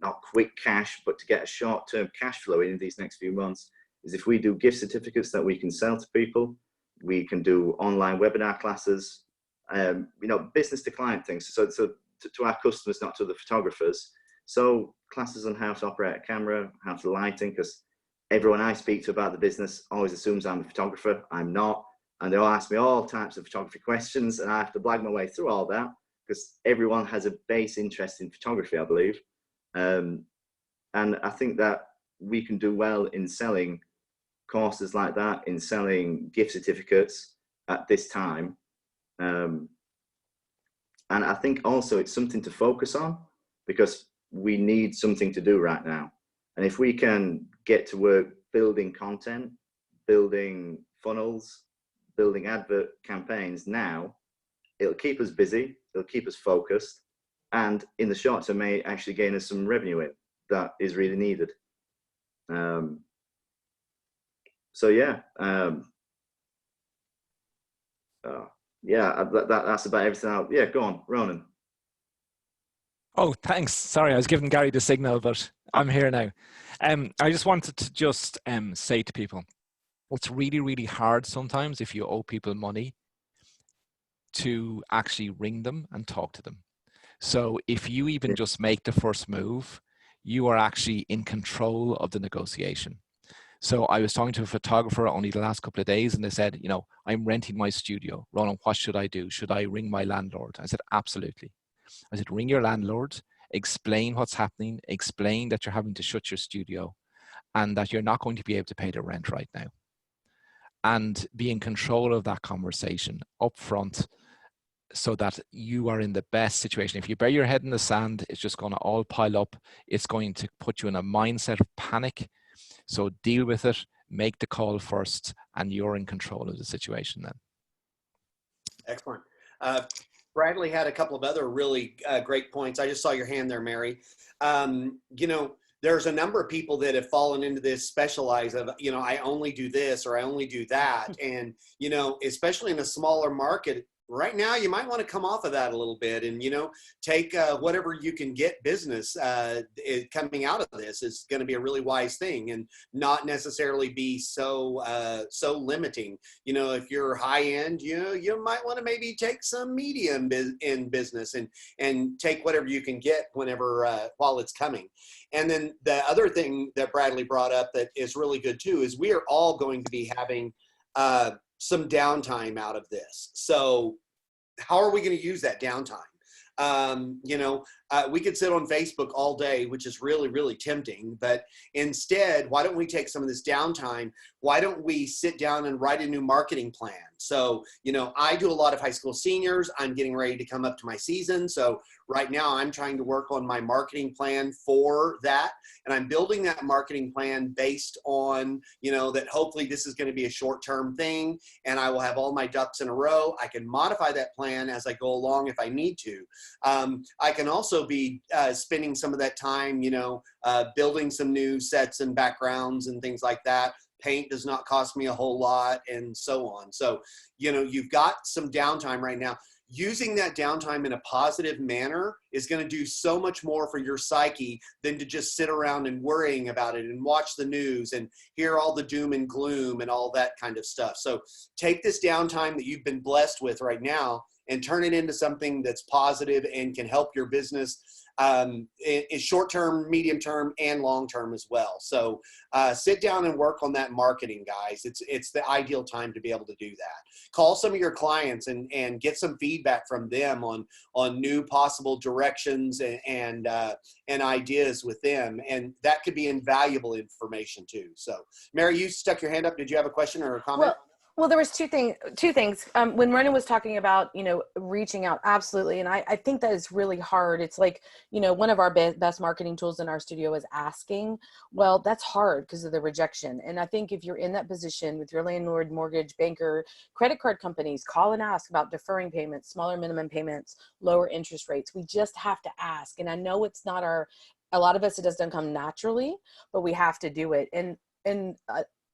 not quick cash, but to get a short-term cash flow in these next few months, is if we do gift certificates that we can sell to people, we can do online webinar classes, business to client things. So to our customers, not to the photographers. So classes on how to operate a camera, how to lighting, because everyone I speak to about the business always assumes I'm a photographer. I'm not. And they all ask me all types of photography questions, and I have to blag my way through all that because everyone has a base interest in photography, I believe. And I think that we can do well in selling courses like that, in selling gift certificates at this time. And I think also it's something to focus on because we need something to do right now. And if we can get to work building content, building funnels, building advert campaigns now, it'll keep us busy, it'll keep us focused, and in the short term may actually gain us some revenue in that is really needed. So yeah, that's about everything. Yeah, go on, Ronan. Oh, thanks. Sorry, I was giving Gary the signal, but I'm here now. I just wanted to just say to people, it's really, really hard sometimes if you owe people money to actually ring them and talk to them. So if you even just make the first move, you are actually in control of the negotiation. So I was talking to a photographer only the last couple of days, and they said, you know, I'm renting my studio. Ronan, what should I do? Should I ring my landlord? I said, absolutely. I said, ring your landlord, explain what's happening, explain that you're having to shut your studio and that you're not going to be able to pay the rent right now. And be in control of that conversation up front so that you are in the best situation. If you bury your head in the sand, it's just going to all pile up. It's going to put you in a mindset of panic. So deal with it, make the call first, and you're in control of the situation then. Excellent. Bradley had a couple of other really great points. I just saw your hand there, Mary. You know, there's a number of people that have fallen into this specialize of, you know, I only do this or I only do that. And, you know, especially in a smaller market, right now, you might want to come off of that a little bit and, you know, take whatever you can get business coming out of this is going to be a really wise thing and not necessarily be so limiting. You know, if you're high end, you know, you might want to maybe take some medium in business and take whatever you can get whenever while it's coming. And then the other thing that Bradley brought up that is really good too is we are all going to be having some downtime out of this. So how are we going to use that downtime? You know, we could sit on Facebook all day, which is really, really tempting, but instead, why don't we take some of this downtime? Why don't we sit down and write a new marketing plan? So, you know, I do a lot of high school seniors. I'm getting ready to come up to my season. So right now I'm trying to work on my marketing plan for that. And I'm building that marketing plan based on, you know, that hopefully this is going to be a short-term thing and I will have all my ducks in a row. I can modify that plan as I go along if I need to. I can also be spending some of that time, you know, building some new sets and backgrounds and things like that. Paint does not cost me a whole lot and so on. So, you know, you've got some downtime right now. Using that downtime in a positive manner is going to do so much more for your psyche than to just sit around and worrying about it and watch the news and hear all the doom and gloom and all that kind of stuff. So take this downtime that you've been blessed with right now and turn it into something that's positive and can help your business in short term, medium term, and long term as well. So sit down and work on that marketing, guys. It's the ideal time to be able to do that. Call some of your clients and get some feedback from them on new possible directions and ideas with them. And that could be invaluable information too. So Mary, you stuck your hand up. Did you have a question or a comment? Well, there was two things. When Ronan was talking about, you know, reaching out, absolutely. And I think that is really hard. It's like, you know, one of our best marketing tools in our studio is asking. Well, that's hard because of the rejection. And I think if you're in that position with your landlord, mortgage, banker, credit card companies, call and ask about deferring payments, smaller minimum payments, lower interest rates. We just have to ask. And I know it's not a lot of us, it doesn't come naturally, but we have to do it. And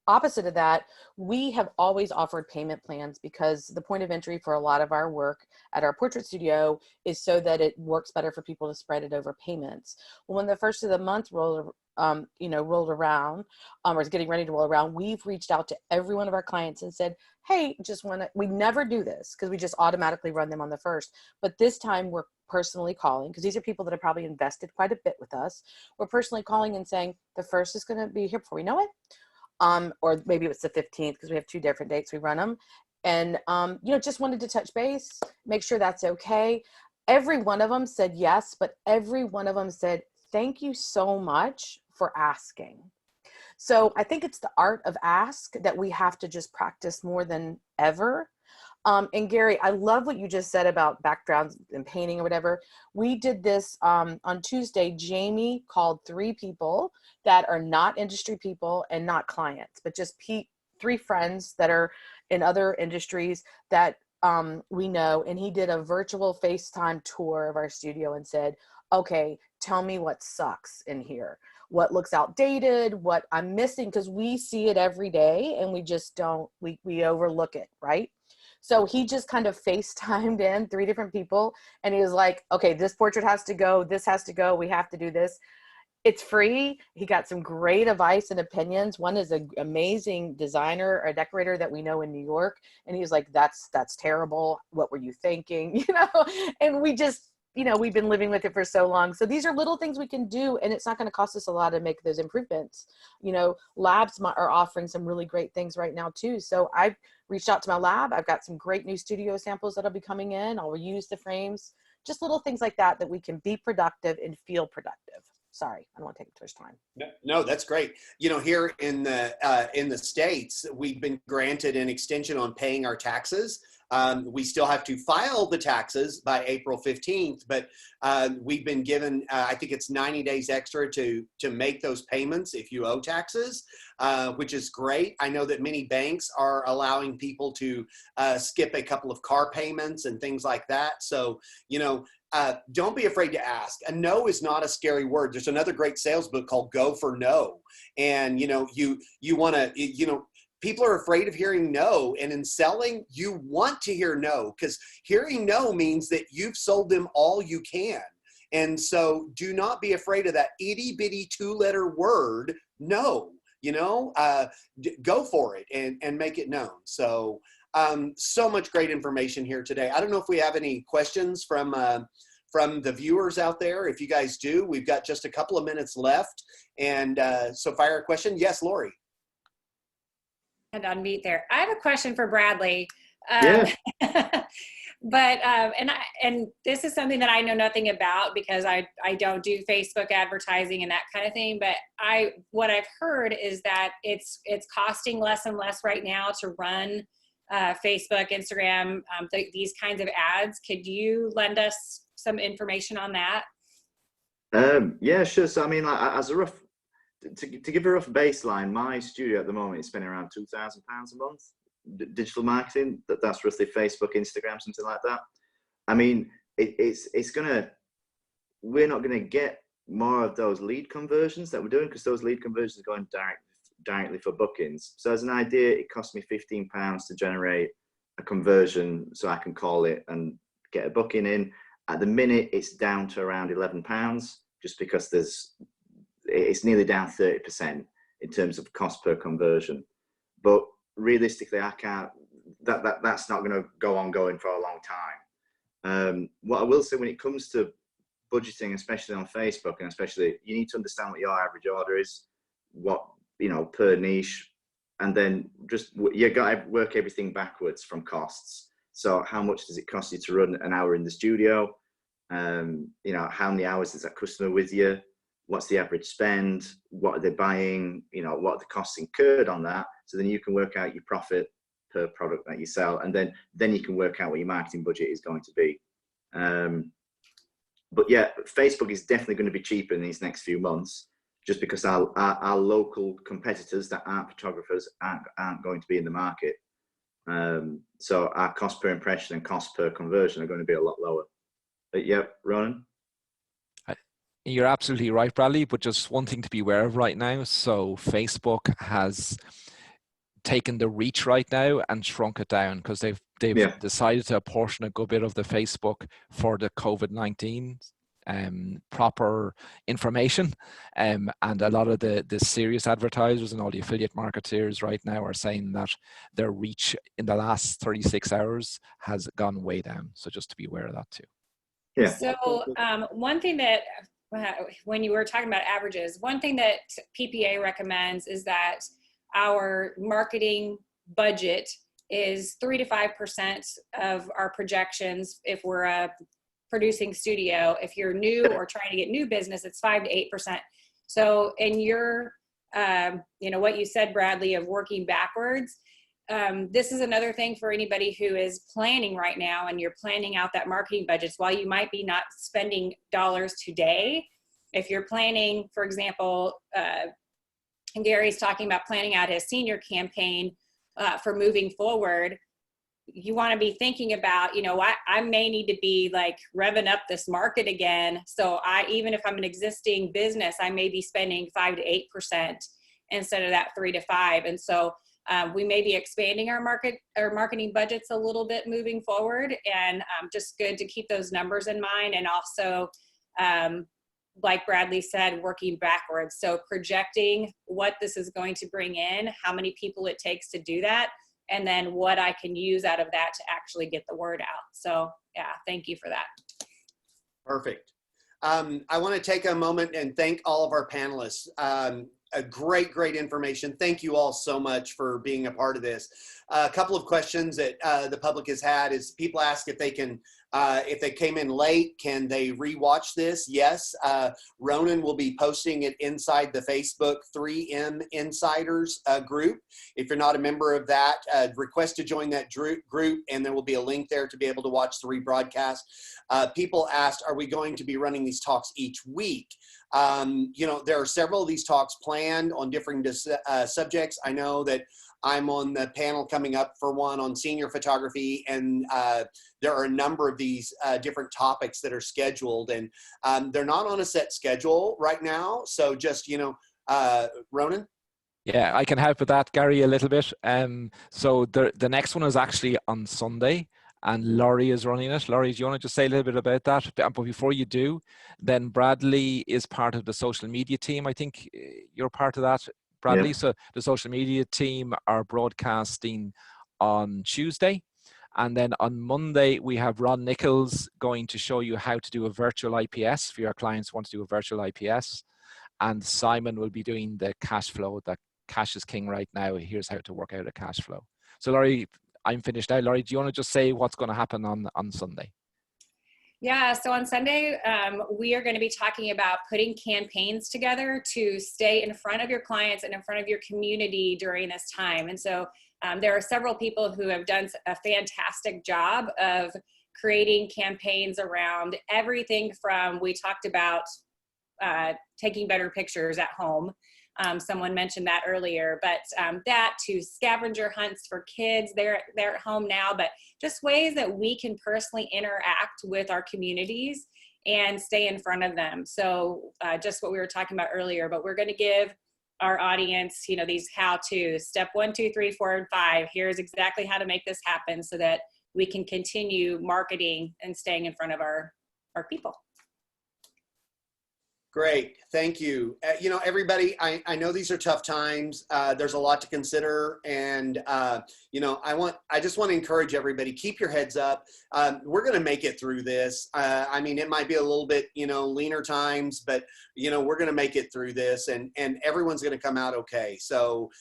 opposite of that, we have always offered payment plans because the point of entry for a lot of our work at our portrait studio is so that it works better for people to spread it over payments. Well, when the first of the month rolled around, or is getting ready to roll around, we've reached out to every one of our clients and said, hey, we never do this because we just automatically run them on the first. But this time we're personally calling, because these are people that have probably invested quite a bit with us. We're personally calling and saying, the first is going to be here before we know it. Or maybe it's the 15th because we have 2 different dates we run them. And, you know, just wanted to touch base, make sure that's okay. Every one of them said yes, but every one of them said, thank you so much for asking. So I think it's the art of ask that we have to just practice more than ever. And Gary, I love what you just said about backgrounds and painting or whatever. We did this on Tuesday. Jamie called 3 people that are not industry people and not clients, but just 3 friends that are in other industries that we know. And he did a virtual FaceTime tour of our studio and said, okay, tell me what sucks in here, what looks outdated, what I'm missing, because we see it every day and we just don't, we overlook it, right? So he just kind of FaceTimed in 3 different people, and he was like, okay, this portrait has to go, this has to go, we have to do this. It's free. He got some great advice and opinions. One is an amazing designer or decorator that we know in New York. And he was like, that's terrible. What were you thinking? You know, and we just, you know, we've been living with it for so long. So these are little things we can do, and it's not going to cost us a lot to make those improvements. You know, labs are offering some really great things right now too. So I've reached out to my lab. I've got some great new studio samples that'll be coming in. I'll reuse the frames, just little things like that, that we can be productive and feel productive. Sorry, I don't want to take too much time. No, that's great. You know, here in the States, we've been granted an extension on paying our taxes. We still have to file the taxes by April 15th, but we've been given, I think it's 90 days extra to make those payments if you owe taxes, which is great. I know that many banks are allowing people to skip a couple of car payments and things like that. So, you know, don't be afraid to ask. A no is not a scary word. There's another great sales book called Go for No. And, you know, you want to, you know, people are afraid of hearing no. And in selling, you want to hear no, because hearing no means that you've sold them all you can. And so do not be afraid of that itty bitty 2-letter word, no, you know, go for it and make it known. So, so much great information here today. I don't know if we have any questions from the viewers out there. If you guys do, we've got just a couple of minutes left. And so fire a question. Yes, Lori. And unmute there. I have a question for Bradley. Yeah. But and this is something that I know nothing about, because I don't do Facebook advertising and that kind of thing. But what I've heard is that it's costing less and less right now to run Facebook, Instagram, these kinds of ads. Could you lend us some information on that? Yeah, sure. So I mean, like, as a rough, to give a rough baseline, my studio at the moment is spending around £2,000 a month. Digital marketing, that's roughly Facebook, Instagram, something like that. I mean, we're not gonna get more of those lead conversions that we're doing, because those lead conversions are going directly for bookings. So as an idea, it cost me £15 to generate a conversion so I can call it and get a booking in. At the minute, it's down to around £11, just because it's nearly down 30% in terms of cost per conversion. But realistically, I can't, that's not going to go on going for a long time. What I will say when it comes to budgeting, especially on Facebook, and especially, you need to understand what your average order is, what, you know, per niche, and then just, you got to work everything backwards from costs. So how much does it cost you to run an hour in the studio? You know, how many hours is that customer with you? What's the average spend? What are they buying? You know, what are the costs incurred on that? So then you can work out your profit per product that you sell, and then you can work out what your marketing budget is going to be. But yeah, Facebook is definitely going to be cheaper in these next few months, just because our local competitors that aren't photographers aren't going to be in the market. So our cost per impression and cost per conversion are going to be a lot lower. But yeah, Ronan? You're absolutely right, Bradley, but just one thing to be aware of right now. So Facebook has taken the reach right now and shrunk it down, because they've decided to apportion a good bit of the Facebook for the COVID-19 proper information, and a lot of the serious advertisers and all the affiliate marketeers right now are saying that their reach in the last 36 hours has gone way down. So just to be aware of that too. Yeah. So one thing that, when you were talking about averages, one thing that PPA recommends is that our marketing budget is 3 to 5% of our projections if we're a producing studio. If you're new or trying to get new business, it's 5 to 8%. So in your, you know, what you said, Bradley, of working backwards, this is another thing for anybody who is planning right now, and you're planning out that marketing budgets. While you might be not spending dollars today, if you're planning, for example, and Gary's talking about planning out his senior campaign for moving forward, you want to be thinking about, you know, I may need to be like revving up this market again. So even if I'm an existing business, I may be spending 5 to 8% instead of that 3 to 5. And so We may be expanding our marketing budgets a little bit moving forward, and just good to keep those numbers in mind. And also, like Bradley said, working backwards. So projecting what this is going to bring in, how many people it takes to do that, and then what I can use out of that to actually get the word out. So yeah, thank you for that. Perfect. I want to take a moment and thank all of our panelists. A great information. Thank you all so much for being a part of this. A couple of questions that the public has had is people ask if they can, if they came in late, can they rewatch this? Yes. Ronan will be posting it inside the Facebook 3M Insiders group. If you're not a member of that, request to join that group, and there will be a link there to be able to watch the rebroadcast. People asked, are we going to be running these talks each week? You know, there are several of these talks planned on different subjects. I know that I'm on the panel coming up for one on senior photography, and there are a number of these different topics that are scheduled, and they're not on a set schedule right now. So just, you know, Ronan? Yeah, I can help with that, Gary, a little bit. So the next one is actually on Sunday, and Laurie is running it. Laurie, do you want to just say a little bit about that? But before you do, then Bradley is part of the social media team. I think you're part of that, Bradley. Yeah. So the social media team are broadcasting on Tuesday. And then on Monday, we have Ron Nichols going to show you how to do a virtual IPS for your clients who want to do a virtual IPS. And Simon will be doing the cash flow. That cash is king right now. Here's how to work out a cash flow. So Laurie, I'm finished now. Laurie, do you want to just say what's going to happen on Sunday? Yeah, so on Sunday, we are going to be talking about putting campaigns together to stay in front of your clients and in front of your community during this time. And so there are several people who have done a fantastic job of creating campaigns around everything from, we talked about taking better pictures at home. Someone mentioned that earlier, but that to scavenger hunts for kids, they're at home now, but just ways that we can personally interact with our communities and stay in front of them. So just what we were talking about earlier, but we're going to give our audience, you know, these how-tos, step 1, 2, 3, 4, and 5. Here's exactly how to make this happen so that we can continue marketing and staying in front of our people. Great, thank you. You know, everybody, I know these are tough times. There's a lot to consider, and you know, I just want to encourage everybody, keep your heads up. We're going to make it through this. I mean, it might be a little bit, you know, leaner times, but you know, we're going to make it through this, and everyone's going to come out okay. So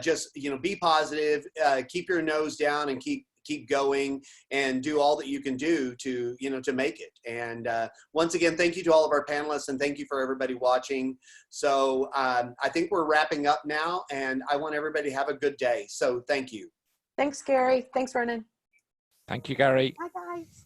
just, you know, be positive, keep your nose down, and keep going and do all that you can do to, you know, to make it. And once again, thank you to all of our panelists, and thank you for everybody watching. So I think we're wrapping up now, and I want everybody to have a good day. So thank you. Thanks, Gary. Thanks, Ronan. Thank you, Gary. Bye, guys.